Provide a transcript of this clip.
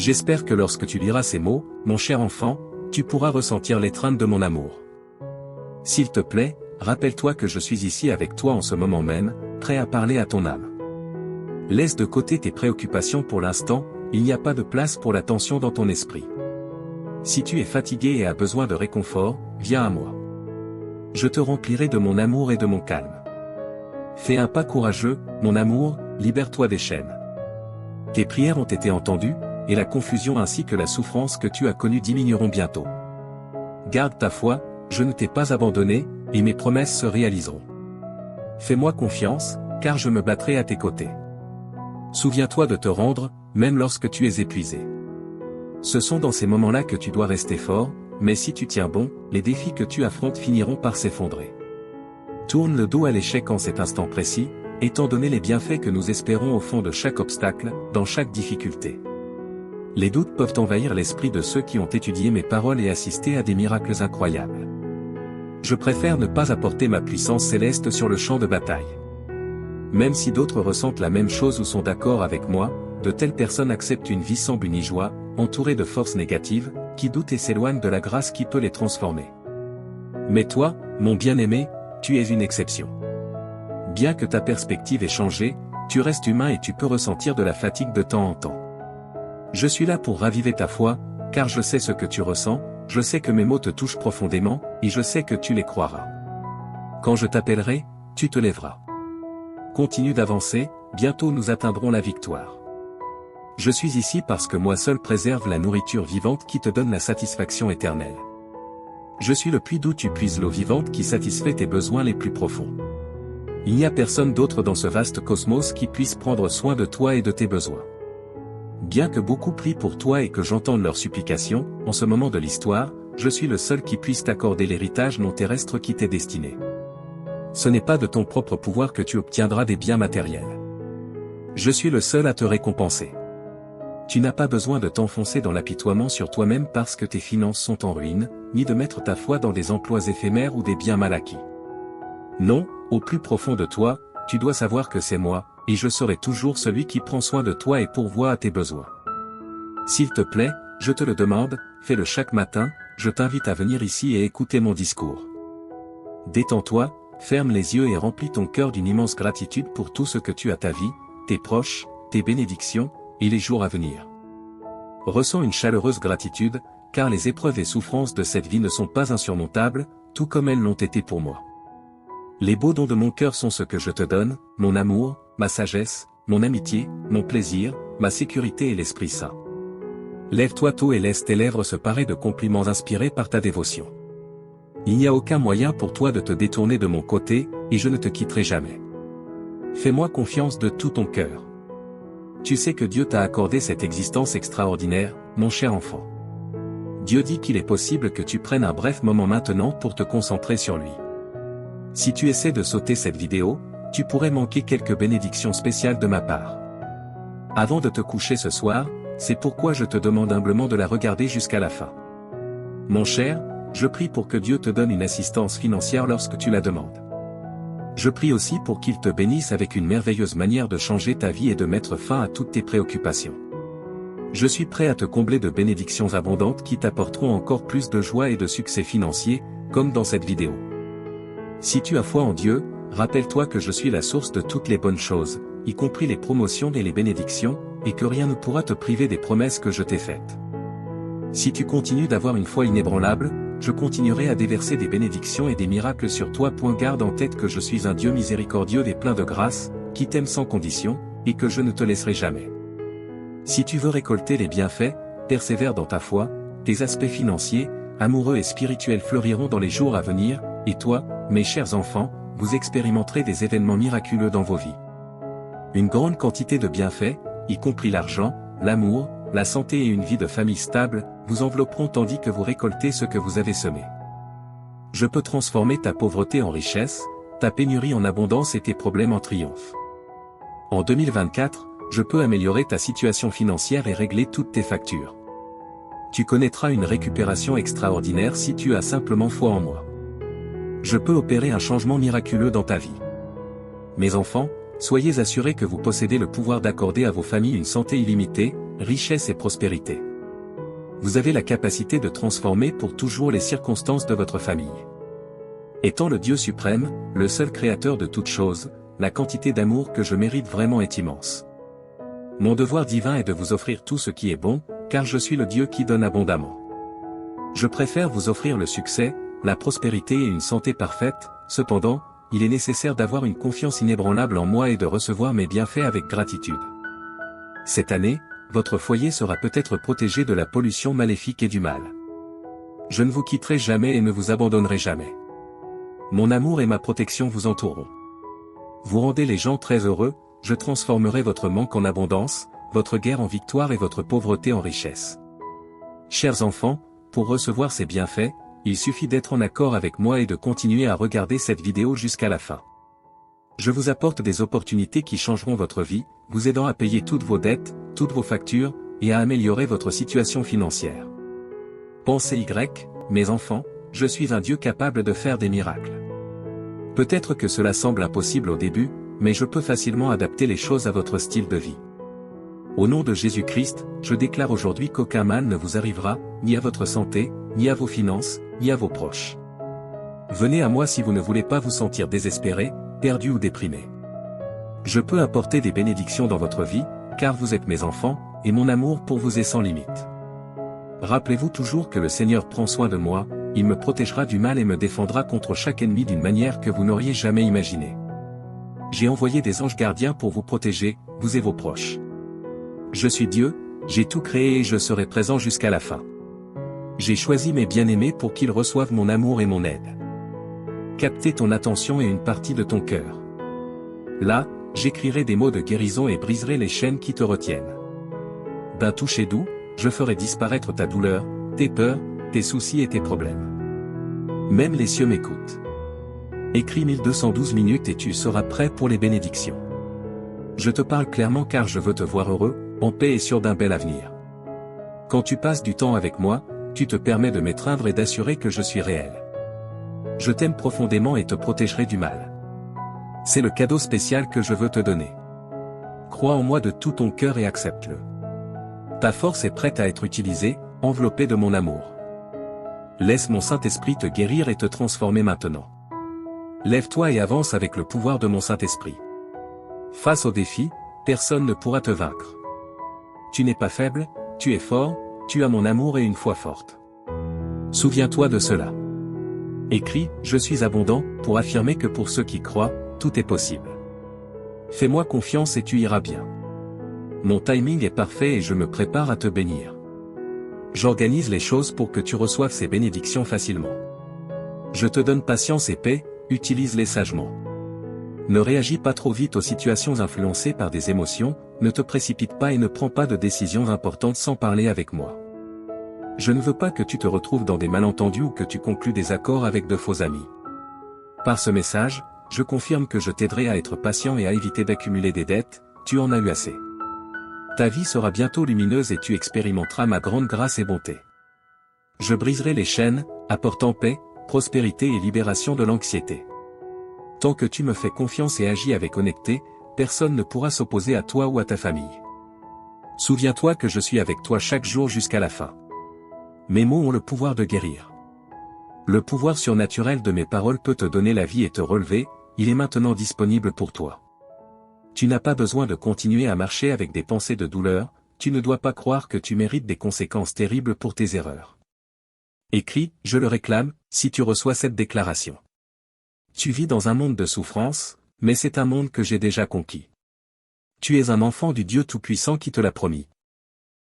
J'espère que lorsque tu liras ces mots, mon cher enfant, tu pourras ressentir l'étreinte de mon amour. S'il te plaît, rappelle-toi que je suis ici avec toi en ce moment même, prêt à parler à ton âme. Laisse de côté tes préoccupations pour l'instant, il n'y a pas de place pour la tension dans ton esprit. Si tu es fatigué et as besoin de réconfort, viens à moi. Je te remplirai de mon amour et de mon calme. Fais un pas courageux, mon amour, libère-toi des chaînes. Tes prières ont été entendues, et la confusion ainsi que la souffrance que tu as connue diminueront bientôt. Garde ta foi, je ne t'ai pas abandonné, et mes promesses se réaliseront. Fais-moi confiance, car je me battrai à tes côtés. Souviens-toi de te rendre, même lorsque tu es épuisé. Ce sont dans ces moments-là que tu dois rester fort, mais si tu tiens bon, les défis que tu affrontes finiront par s'effondrer. Tourne le dos à l'échec en cet instant précis, étant donné les bienfaits que nous espérons au fond de chaque obstacle, dans chaque difficulté. Les doutes peuvent envahir l'esprit de ceux qui ont étudié mes paroles et assisté à des miracles incroyables. Je préfère ne pas apporter ma puissance céleste sur le champ de bataille. Même si d'autres ressentent la même chose ou sont d'accord avec moi, de telles personnes acceptent une vie sans but ni joie, entourées de forces négatives, qui doutent et s'éloignent de la grâce qui peut les transformer. Mais toi, mon bien-aimé, tu es une exception. Bien que ta perspective ait changé, tu restes humain et tu peux ressentir de la fatigue de temps en temps. Je suis là pour raviver ta foi, car je sais ce que tu ressens, je sais que mes mots te touchent profondément, et je sais que tu les croiras. Quand je t'appellerai, tu te lèveras. Continue d'avancer, bientôt nous atteindrons la victoire. Je suis ici parce que moi seul préserve la nourriture vivante qui te donne la satisfaction éternelle. Je suis le puits d'où tu puises l'eau vivante qui satisfait tes besoins les plus profonds. Il n'y a personne d'autre dans ce vaste cosmos qui puisse prendre soin de toi et de tes besoins. Bien que beaucoup prient pour toi et que j'entende leurs supplications, en ce moment de l'histoire, je suis le seul qui puisse t'accorder l'héritage non terrestre qui t'est destiné. Ce n'est pas de ton propre pouvoir que tu obtiendras des biens matériels. Je suis le seul à te récompenser. Tu n'as pas besoin de t'enfoncer dans l'apitoiement sur toi-même parce que tes finances sont en ruine, ni de mettre ta foi dans des emplois éphémères ou des biens mal acquis. Non, au plus profond de toi, tu dois savoir que c'est moi, et je serai toujours celui qui prend soin de toi et pourvoit à tes besoins. S'il te plaît, je te le demande, fais-le chaque matin, je t'invite à venir ici et écouter mon discours. Détends-toi, ferme les yeux et remplis ton cœur d'une immense gratitude pour tout ce que tu as ta vie, tes proches, tes bénédictions, et les jours à venir. Ressens une chaleureuse gratitude, car les épreuves et souffrances de cette vie ne sont pas insurmontables, tout comme elles l'ont été pour moi. Les beaux dons de mon cœur sont ce que je te donne, mon amour, ma sagesse, mon amitié, mon plaisir, ma sécurité et l'Esprit Saint. Lève-toi tôt et laisse tes lèvres se parer de compliments inspirés par ta dévotion. Il n'y a aucun moyen pour toi de te détourner de mon côté, et je ne te quitterai jamais. Fais-moi confiance de tout ton cœur. Tu sais que Dieu t'a accordé cette existence extraordinaire, mon cher enfant. Dieu dit qu'il est possible que tu prennes un bref moment maintenant pour te concentrer sur lui. Si tu essaies de sauter cette vidéo, tu pourrais manquer quelques bénédictions spéciales de ma part. Avant de te coucher ce soir, c'est pourquoi je te demande humblement de la regarder jusqu'à la fin. Mon cher, je prie pour que Dieu te donne une assistance financière lorsque tu la demandes. Je prie aussi pour qu'il te bénisse avec une merveilleuse manière de changer ta vie et de mettre fin à toutes tes préoccupations. Je suis prêt à te combler de bénédictions abondantes qui t'apporteront encore plus de joie et de succès financier, comme dans cette vidéo. Si tu as foi en Dieu, rappelle-toi que je suis la source de toutes les bonnes choses, y compris les promotions et les bénédictions, et que rien ne pourra te priver des promesses que je t'ai faites. Si tu continues d'avoir une foi inébranlable, je continuerai à déverser des bénédictions et des miracles sur toi. Garde en tête que je suis un Dieu miséricordieux et plein de grâce, qui t'aime sans condition, et que je ne te laisserai jamais. Si tu veux récolter les bienfaits, persévère dans ta foi, tes aspects financiers, amoureux et spirituels fleuriront dans les jours à venir, et toi, mes chers enfants, vous expérimenterez des événements miraculeux dans vos vies. Une grande quantité de bienfaits, y compris l'argent, l'amour, la santé et une vie de famille stable, vous envelopperont tandis que vous récoltez ce que vous avez semé. Je peux transformer ta pauvreté en richesse, ta pénurie en abondance et tes problèmes en triomphe. En 2024, je peux améliorer ta situation financière et régler toutes tes factures. Tu connaîtras une récupération extraordinaire si tu as simplement foi en moi. Je peux opérer un changement miraculeux dans ta vie. Mes enfants, soyez assurés que vous possédez le pouvoir d'accorder à vos familles une santé illimitée, richesse et prospérité. Vous avez la capacité de transformer pour toujours les circonstances de votre famille. Étant le Dieu suprême, le seul créateur de toutes choses, la quantité d'amour que je mérite vraiment est immense. Mon devoir divin est de vous offrir tout ce qui est bon, car je suis le Dieu qui donne abondamment. Je préfère vous offrir le succès, la prospérité et une santé parfaite, cependant, il est nécessaire d'avoir une confiance inébranlable en moi et de recevoir mes bienfaits avec gratitude. Cette année, votre foyer sera peut-être protégé de la pollution maléfique et du mal. Je ne vous quitterai jamais et ne vous abandonnerai jamais. Mon amour et ma protection vous entoureront. Vous rendez les gens très heureux, je transformerai votre manque en abondance, votre guerre en victoire et votre pauvreté en richesse. Chers enfants, pour recevoir ces bienfaits, il suffit d'être en accord avec moi et de continuer à regarder cette vidéo jusqu'à la fin. Je vous apporte des opportunités qui changeront votre vie, vous aidant à payer toutes vos dettes, toutes vos factures, et à améliorer votre situation financière. Pensez Y, mes enfants, je suis un Dieu capable de faire des miracles. Peut-être que cela semble impossible au début, mais je peux facilement adapter les choses à votre style de vie. Au nom de Jésus-Christ, je déclare aujourd'hui qu'aucun mal ne vous arrivera, ni à votre santé, ni à vos finances, ni à vos proches. Venez à moi si vous ne voulez pas vous sentir désespéré, perdu ou déprimé. Je peux apporter des bénédictions dans votre vie, car vous êtes mes enfants, et mon amour pour vous est sans limite. Rappelez-vous toujours que le Seigneur prend soin de moi, il me protégera du mal et me défendra contre chaque ennemi d'une manière que vous n'auriez jamais imaginée. J'ai envoyé des anges gardiens pour vous protéger, vous et vos proches. Je suis Dieu, j'ai tout créé et je serai présent jusqu'à la fin. J'ai choisi mes bien-aimés pour qu'ils reçoivent mon amour et mon aide. Captez ton attention et une partie de ton cœur. Là, j'écrirai des mots de guérison et briserai les chaînes qui te retiennent. D'un toucher doux, je ferai disparaître ta douleur, tes peurs, tes soucis et tes problèmes. Même les cieux m'écoutent. Écris 1212 minutes et tu seras prêt pour les bénédictions. Je te parle clairement car je veux te voir heureux, en paix et sûr d'un bel avenir. Quand tu passes du temps avec moi, tu te permets de m'étreindre et d'assurer que je suis réel. Je t'aime profondément et te protégerai du mal. C'est le cadeau spécial que je veux te donner. Crois en moi de tout ton cœur et accepte-le. Ta force est prête à être utilisée, enveloppée de mon amour. Laisse mon Saint-Esprit te guérir et te transformer maintenant. Lève-toi et avance avec le pouvoir de mon Saint-Esprit. Face au défi, personne ne pourra te vaincre. Tu n'es pas faible, tu es fort, tu as mon amour et une foi forte. Souviens-toi de cela. Écris « Je suis abondant » pour affirmer que pour ceux qui croient, tout est possible. Fais-moi confiance et tu iras bien. Mon timing est parfait et je me prépare à te bénir. J'organise les choses pour que tu reçoives ces bénédictions facilement. Je te donne patience et paix, utilise-les sagement. Ne réagis pas trop vite aux situations influencées par des émotions, ne te précipite pas et ne prends pas de décisions importantes sans parler avec moi. Je ne veux pas que tu te retrouves dans des malentendus ou que tu conclues des accords avec de faux amis. Par ce message, je confirme que je t'aiderai à être patient et à éviter d'accumuler des dettes, tu en as eu assez. Ta vie sera bientôt lumineuse et tu expérimenteras ma grande grâce et bonté. Je briserai les chaînes, apportant paix, prospérité et libération de l'anxiété. Tant que tu me fais confiance et agis avec honnêteté, personne ne pourra s'opposer à toi ou à ta famille. Souviens-toi que je suis avec toi chaque jour jusqu'à la fin. Mes mots ont le pouvoir de guérir. Le pouvoir surnaturel de mes paroles peut te donner la vie et te relever, il est maintenant disponible pour toi. Tu n'as pas besoin de continuer à marcher avec des pensées de douleur, tu ne dois pas croire que tu mérites des conséquences terribles pour tes erreurs. Écris, je le réclame, si tu reçois cette déclaration. Tu vis dans un monde de souffrance, mais c'est un monde que j'ai déjà conquis. Tu es un enfant du Dieu Tout-Puissant qui te l'a promis.